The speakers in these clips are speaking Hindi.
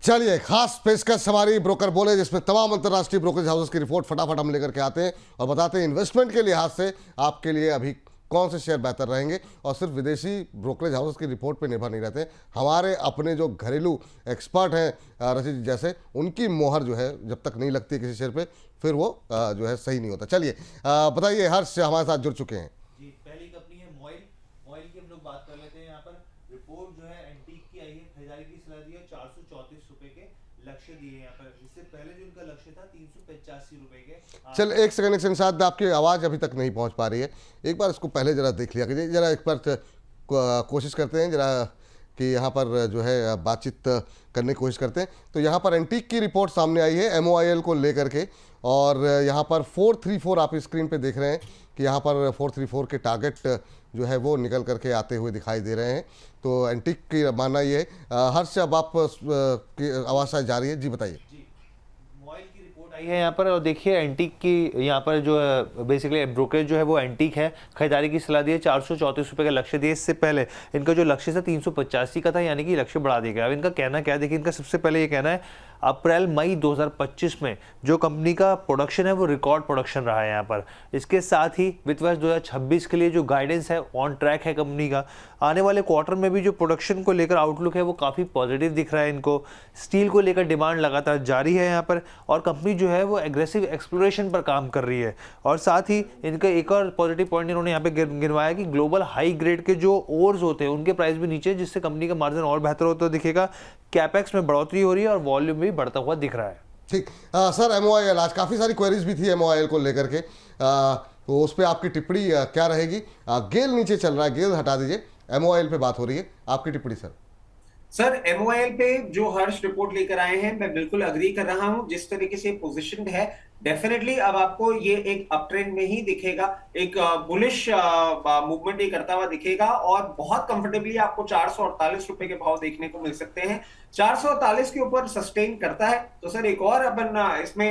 चलिए, खास पेशकश हमारी ब्रोकर बोले, जिसमें तमाम अंतर्राष्ट्रीय ब्रोकरेज हाउसेस की रिपोर्ट फटाफट हम लेकर के आते हैं और बताते हैं इन्वेस्टमेंट के लिहाज से आपके लिए अभी कौन से शेयर बेहतर रहेंगे। और सिर्फ विदेशी ब्रोकरेज हाउसेस की रिपोर्ट पे निर्भर नहीं रहते, हमारे अपने जो घरेलू एक्सपर्ट हैं रचित जी जैसे, उनकी मोहर जो है जब तक नहीं लगती किसी शेयर पे, फिर वो जो है सही नहीं होता। चलिए बताइए, हर्ष हमारे साथ जुड़ चुके हैं। जी, पहली कंपनी है मॉइल। मॉइल की हम लोग बात कर लेते हैं। यहाँ पर रिपोर्ट जो है एंटीक की आई है, खरीदारी की सलाह दी है, 434 रुपए के लक्ष्य दिए हैं यहाँ पर। इससे पहले जो उनका लक्ष्य था 385 रुपए के। चल एक सेकंड शायद आपकी आवाज़ अभी तक नहीं पहुंच पा रही है, एक बार इसको पहले ज़रा देख लिया कीजिए, ज़रा एक बार कोशिश करते हैं ज़रा कि यहाँ पर जो है बातचीत करने की कोशिश करते हैं। तो यहाँ पर एंटीक की रिपोर्ट सामने आई है MOIL को लेकर के, और यहाँ पर 434 आप स्क्रीन पे देख रहे हैं कि यहाँ पर 434 के टारगेट जो है वो निकल करके आते हुए दिखाई दे रहे हैं। तो एंटीक की मानना ये है। हर्ष, अब आप की आवाज़ शायद जा रही है, जी बताइए। मॉइल की रिपोर्ट आई है यहाँ पर, और देखिए एंटीक की यहाँ पर जो है बेसिकली ब्रोकरेज जो है वो एंटीक है। खरीदारी की सलाह दी है, 434 रुपये का लक्ष्य दिए। इससे पहले इनका जो लक्ष्य था 385 का था, यानी कि लक्ष्य बढ़ा दिया गया। अब इनका कहना क्या है, देखिए इनका सबसे पहले ये कहना है अप्रैल मई 2025 में जो कंपनी का प्रोडक्शन है वो रिकॉर्ड प्रोडक्शन रहा है यहाँ पर। इसके साथ ही वित्त वर्ष 2026 के लिए जो गाइडेंस है ऑन ट्रैक है कंपनी का। आने वाले क्वार्टर में भी जो प्रोडक्शन को लेकर आउटलुक है वो काफ़ी पॉजिटिव दिख रहा है इनको। स्टील को लेकर डिमांड लगातार जारी है यहाँ पर, और कंपनी जो है वो एग्रेसिव एक्सप्लोरेशन पर काम कर रही है। और साथ ही इनका एक और पॉजिटिव पॉइंट इन्होंने यहाँ पे गिनवाया कि ग्लोबल हाई ग्रेड के जो ओर्स होते हैं उनके प्राइस भी नीचे, जिससे कंपनी का मार्जिन और बेहतर होता दिखेगा। कैपेक्स में बढ़ोतरी हो रही है और वॉल्यूम भी बढ़ता हुआ दिख रहा है। ठीक। सर, MOIL आज काफ़ी सारी क्वेरीज भी थी MOIL को लेकर के, तो उस पर आपकी टिप्पणी क्या रहेगी? गेल नीचे चल रहा है, गेल हटा दीजिए, MOIL पे बात हो रही है, आपकी टिप्पणी सर। सर MOIL पे जो हर्ष रिपोर्ट लेकर आए हैं, मैं बिल्कुल अग्री कर रहा हूं। जिस तरीके से पोजीशन है, डेफिनेटली अब आपको ये एक अप ट्रेंड में ही दिखेगा, एक बुलिश मूवमेंट ये करता हुआ दिखेगा, और बहुत कंफर्टेबली आपको 448 रुपए के भाव देखने को मिल सकते हैं। 448 के ऊपर सस्टेन करता है तो सर एक और अपन इसमें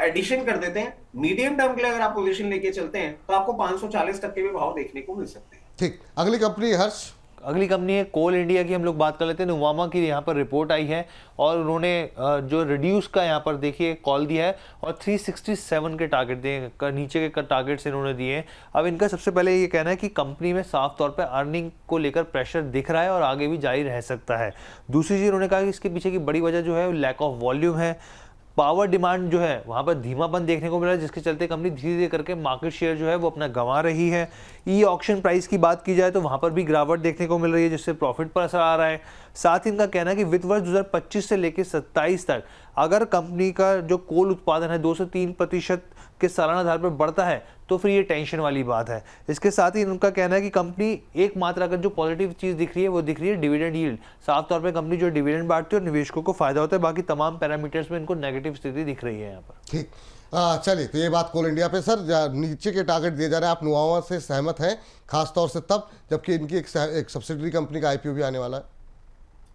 एडिशन कर देते हैं। मीडियम टर्म के लिए अगर आप पोजीशन लेके चलते हैं तो आपको 540 तक के भी भाव देखने को मिल सकते हैं। ठीक, अगली कंपनी हर्ष। अगली कंपनी है कोल इंडिया की, हम लोग बात कर लेते हैं। नुवामा की यहाँ पर रिपोर्ट आई है और उन्होंने जो रिड्यूस का यहाँ पर देखिए कॉल दिया है, और 367 के टारगेट दिए, नीचे के टारगेट्स इन्होंने दिए हैं। अब इनका सबसे पहले ये कहना है कि कंपनी में साफ तौर पे अर्निंग को लेकर प्रेशर दिख रहा है और आगे भी जारी रह सकता है। दूसरी चीज़ उन्होंने कहा कि इसके पीछे की बड़ी वजह जो है लैक ऑफ वॉल्यूम है। पावर डिमांड जो है वहाँ पर धीमापन देखने को मिला है, जिसके चलते कंपनी धीरे धीरे करके मार्केट शेयर जो है वो अपना गंवा रही है। ई ऑक्शन प्राइस की बात की जाए तो वहाँ पर भी गिरावट देखने को मिल रही है, जिससे प्रॉफिट पर असर आ रहा है। साथ ही इनका कहना है कि वित्त वर्ष 2025 से लेकर 27 तक अगर कंपनी का जो कोल उत्पादन है 2 से 3% के सालाना आधार पर बढ़ता है तो फिर ये टेंशन वाली बात है। इसके साथ ही उनका कहना है कि कंपनी एकमात्र अगर जो पॉजिटिव चीज़ दिख रही है वो दिख रही है डिविडेंड यील्ड। साफ तौर पे कंपनी जो डिविडेंड बांटती है और निवेशकों को फायदा होता है, बाकी तमाम पैरामीटर्स में इनको नेगेटिव स्थिति दिख रही है यहाँ पर। ठीक, चलिए, तो ये बात कोल इंडिया पे। सर, नीचे के टारगेट दिए जा रहे हैं, आप नुवामा से सहमत हैं? खासतौर से तब जबकि इनकी एक सब्सिडरी कंपनी का IPO भी आने वाला है।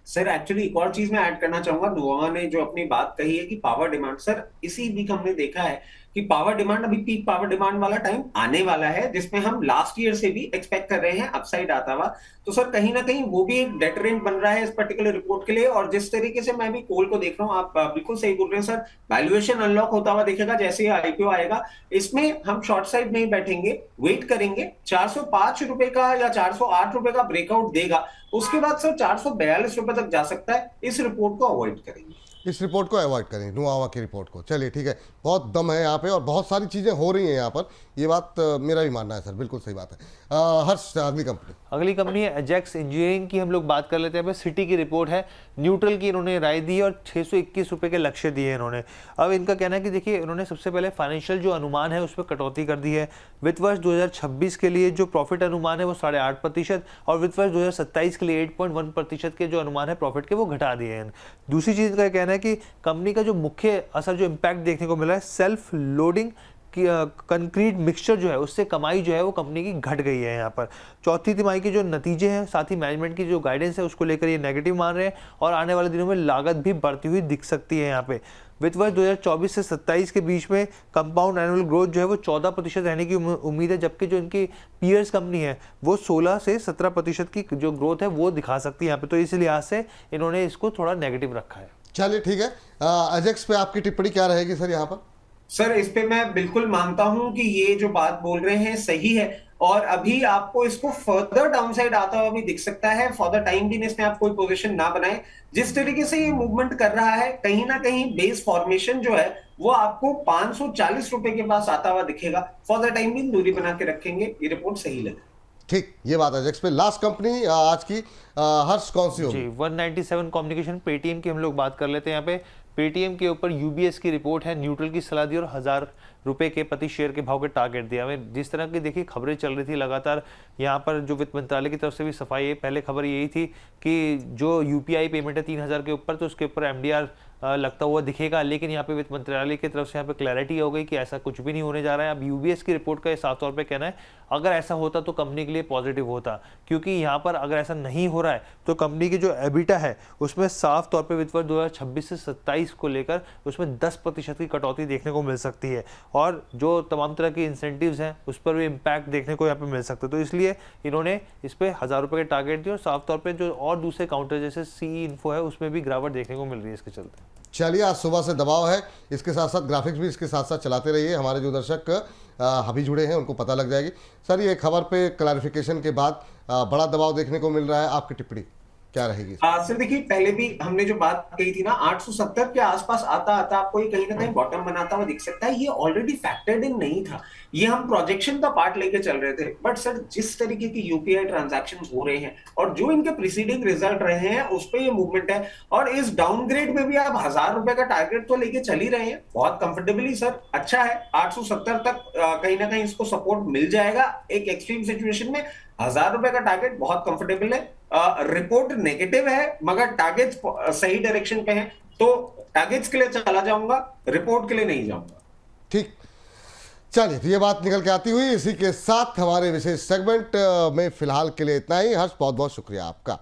सर एक्चुअली एक और चीज मैं ऐड करना चाहूंगा। नुवामा ने जो अपनी बात कही है कि पावर डिमांड, सर इसी वीक हमने देखा है कि पावर डिमांड, अभी पीक पावर डिमांड वाला टाइम आने वाला है, जिसमें हम लास्ट ईयर से भी एक्सपेक्ट कर रहे हैं अपसाइड आता हुआ। तो सर कहीं ना कहीं वो भी एक डेटरेंट बन रहा है इस पर्टिकुलर रिपोर्ट के लिए। और जिस तरीके से मैं भी कोल को देख रहा हूँ, आप बिल्कुल सही बोल रहे हैं सर, वैल्यूएशन अनलॉक होता हुआ दिखेगा जैसे ही IPO आएगा। इसमें हम शॉर्ट साइड नहीं बैठेंगे, वेट करेंगे। 405 रुपए का या 408 रुपए का ब्रेकआउट देगा, उसके बाद सर 442 रुपए तक जा सकता है। इस रिपोर्ट को अवॉइड करेंगे, इस रिपोर्ट को अवॉइड करें, नुवामा की रिपोर्ट को। चलिए ठीक है, बहुत दम है यहाँ पे और बहुत सारी चीज़ें हो रही हैं यहाँ पर, ये बात मेरा भी मानना है सर, बिल्कुल सही बात है। हर्ष, अगली कंपनी है एजेक्स इंजीनियरिंग की, हम लोग बात कर लेते हैं। सिटी की रिपोर्ट है, न्यूट्रल की इन्होंने राय दी और 621 रुपये के लक्ष्य दिए इन्होंने। अब इनका कहना है कि देखिए इन्होंने सबसे पहले फाइनेंशियल जो अनुमान है उस पर कटौती कर दी है। वित्त वर्ष 2026 के लिए जो प्रॉफिट अनुमान है वो 8.5%, और वित्त वर्ष 2027 के लिए 8.1% के जो अनुमान है प्रॉफिट के वो घटा दिए हैं। दूसरी चीज़ का कहना है कि कंपनी का जो मुख्य असर, जो इम्पैक्ट देखने को मिला है, सेल्फ लोडिंग कंक्रीट मिक्सचर जो है उससे कमाई जो है वो कंपनी की घट गई है यहाँ पर। चौथी तिमाही के जो नतीजे हैं, साथ ही मैनेजमेंट की जो गाइडेंस है उसको लेकर ये नेगेटिव मान रहे हैं और आने वाले दिनों में लागत भी बढ़ती हुई दिख सकती है। यहाँ पे वित्त वर्ष 2024 से 27 के बीच में कंपाउंड एनुअल ग्रोथ जो है वो 14% रहने की उम्मीद है, जबकि जो इनकी पीयर्स कंपनी है वो 16 से 17% की जो ग्रोथ है वो दिखा सकती है यहाँ पे। तो इस लिहाज से इन्होंने इसको थोड़ा नेगेटिव रखा है। चलिए ठीक है, अजेक्स पे आपकी टिप्पणी क्या रहेगी सर यहाँ पर? सर इस पे मैं बिल्कुल मानता हूं कि ये जो बात बोल रहे हैं सही है, और अभी आपको इसको फर्दर डाउनसाइड आता हुआ भी दिख सकता है। फॉर द टाइम बीइंग इसमें आप कोई पोजीशन ना बनाए। जिस तरीके से ये मूवमेंट कर रहा है, कहीं ना कहीं बेस फॉर्मेशन जो है वो आपको 540 रुपए के पास आता हुआ दिखेगा। फॉर द टाइम बीइंग दूरी बना के रखेंगे, ये रिपोर्ट सही लगे। ठीक, ये बात है अजेक्स पे। लास्ट कंपनी आज की हर्ष कौन सी होगी? जी, 197 कम्युनिकेशन, पेटीएम की हम लोग बात कर लेते हैं। यहाँ पे पेटीएम के ऊपर यूबीएस की रिपोर्ट है, न्यूट्रल की सलाह दी और 1000 रुपए के प्रति शेयर के भाव के टारगेट दिया। हमें जिस तरह की देखिए खबरें चल रही थी लगातार, यहाँ पर जो वित्त मंत्रालय की तरफ से भी सफाई है। पहले खबर यही थी कि जो यूपीआई पेमेंट है 3000 के ऊपर, तो उसके ऊपर एमडीआर लगता हुआ दिखेगा, लेकिन यहाँ पे वित्त मंत्रालय की तरफ से यहाँ पे क्लैरिटी हो गई कि ऐसा कुछ भी नहीं होने जा रहा है। अब यूबीएस की रिपोर्ट का साफ तौर पे कहना है अगर ऐसा होता तो कंपनी के लिए पॉजिटिव होता, क्योंकि यहाँ पर अगर ऐसा नहीं हो रहा है तो कंपनी की जो एबिटा है उसमें साफ तौर पे वित्त वर्ष 2026 से 27 को लेकर उसमें 10% की कटौती देखने को मिल सकती है, और जो तमाम तरह की इंसेंटिव्स हैं उस पर भी इम्पैक्ट देखने को यहाँ पे मिल सकता है। तो इसलिए इन्होंने इस पर 1000 रुपये के टारगेट दिए, और साफ तौर पर जो और दूसरे काउंटर जैसे सी इन्फो है उसमें भी गिरावट देखने को मिल रही है इसके चलते। चलिए, आज सुबह से दबाव है, इसके साथ साथ ग्राफिक्स भी इसके साथ साथ चलाते रहिए। हमारे जो दर्शक अभी जुड़े हैं उनको पता लग जाएगी। सर, ये खबर पे क्लैरिफिकेशन के बाद बड़ा दबाव देखने को मिल रहा है, आपकी टिप्पणी क्या रहेगी? सर देखिए, पहले भी हमने जो बात कही थी ना, 870 के आसपास आता आता आपको ये कहीं ना कहीं बॉटम बनाता हुआ दिख सकता है। ये ऑलरेडी फैक्टर्ड इन नहीं था, ये हम प्रोजेक्शन का पार्ट लेके चल रहे थे। बट सर, जिस तरीके की यूपीआई ट्रांजैक्शन हो रहे हैं और जो इनके प्रीसीडिंग रिजल्ट रहे हैं उस पर ये मूवमेंट है, और इस डाउनग्रेड में भी आप 1000 रुपए का टारगेट तो लेके चल ही रहे हैं बहुत कंफर्टेबली। सर अच्छा है, 870 तक कहीं ना कहीं इसको सपोर्ट मिल जाएगा। एक एक्सट्रीम सिचुएशन में 1000 रुपए का टारगेट बहुत कंफर्टेबल है। रिपोर्ट नेगेटिव है मगर टारगेट्स सही डायरेक्शन पे हैं, तो टारगेट्स के लिए चला जाऊंगा, रिपोर्ट के लिए नहीं जाऊंगा। ठीक, चलिए, तो ये बात निकल के आती हुई। इसी के साथ हमारे विशेष सेगमेंट में फिलहाल के लिए इतना ही। हर्ष, बहुत बहुत शुक्रिया आपका।